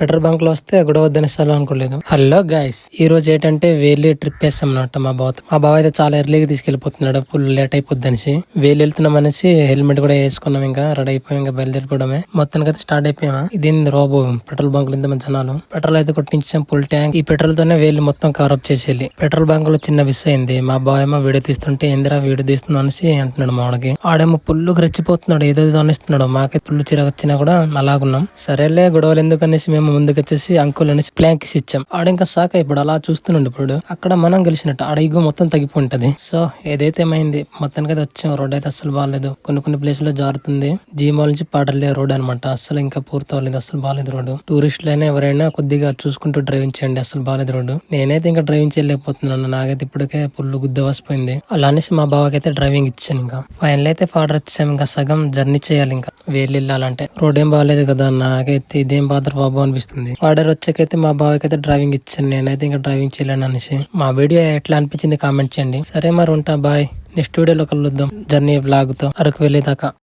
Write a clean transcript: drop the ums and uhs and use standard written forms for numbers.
Petrol bunk లో వస్తే గొడవ వద్దనిస్తాను అనుకోలేదు. హలో గైస్, ఈ రోజు ఏంటంటే వేలి ట్రిప్ వేస్తాం అన్నమాట. మా బావ అయితే చాలా ఎర్లీగా తీసుకెళ్లిపోతున్నాడు, ఫుల్ లేట్ అయిపోద్ది అనేసి. వేలు వెళ్తున్నాం అనేసి హెల్మెట్ కూడా వేసుకున్నాం, ఇంకా రెడీ అయిపోయాం, ఇంకా బయలుదేరిపోవడమే. మొత్తానికి అయితే స్టార్ట్ అయిపోయామా. ఇదేంది రోబో పెట్రోల్ బంక్ లో ఇంతమంది జనాలు. పెట్రోల్ అయితే కొట్టించాం ఫుల్ ట్యాంక్. ఈ పెట్రోల్ తోనే వేలు మొత్తం కవర్ అప్ చేసేయాలి. పెట్రోల్ బంక్ లో చిన్న మిస్ అయింది. మా బావ ఏమో వీడియో తీస్తుంటే ఇందిరా వీడియో తీస్తున్నాం అనేసి అంటున్నాడు మా వాడికి. ఆడేమో ఫుల్గా రెచ్చిపోతున్నాడు, ఏదో అనిస్తున్నాడు. మాకే ఫుల్ చిరాకు వచ్చినా కూడా అలాగున్నాం. సరేలే గొడవలు ఎందుకు అనేసి మేము ముందుకు వచ్చేసి అంకుల్ అనేసి ప్లాంక్ ఇచ్చాం. ఆడ ఇంకా సాక ఇప్పుడు అలా చూస్తున్నాడు. ఇప్పుడు అక్కడ మనం గెలిచినట్టు ఆడ ఇగో మొత్తం తగ్గిపోయింటది. సో ఏదైతే ఏమైంది మొత్తానికి అయితే వచ్చాం. రోడ్ అయితే అసలు బాగాలేదు, కొన్ని ప్లేస్ లో జారుతుంది. జీమాల్ నుంచి పాటలే రోడ్ అనమాట. అసలు ఇంకా పూర్తి అవ్వలేదు, అసలు బాగాలేదు రోడ్డు. టూరిస్టులైనా ఎవరైనా కొద్దిగా చూసుకుంటూ డ్రైవింగ్ చేయండి, అసలు బాగాలేదు రోడ్డు. నేనైతే ఇంకా డ్రైవింగ్ చేయలేకపోతున్నాను, నాకైతే ఇప్పటికే ఫుల్ గుద్ద వసిపోయింది. అలా అనేసి మా బావకి అయితే డ్రైవింగ్ ఇచ్చాను. ఇంకా ఫైనల్ అయితే ఫాడర్ వచ్చాం. ఇంకా సగం జర్నీ చేయాలి, ఇంకా వేలు వెళ్ళాలంటే. రోడ్ ఏం బాగాలేదు కదా, నాకైతే ఇదేం బాధ బాబు అనిపిస్తుంది. ఆర్డర్ వచ్చాకైతే మా బావకి అయితే డ్రైవింగ్ ఇచ్చాను, నేనైతే ఇంకా డ్రైవింగ్ చేయలేను అనేసి. మా వీడియో ఎట్లా అనిపించింది కామెంట్ చేయండి. సరే మరి ఉంటా, బాయ్. నెక్స్ట్ వీడియోలో కలుద్దాం జర్నీ వ్లాగ్ తో అరకు వెళ్ళేదాకా.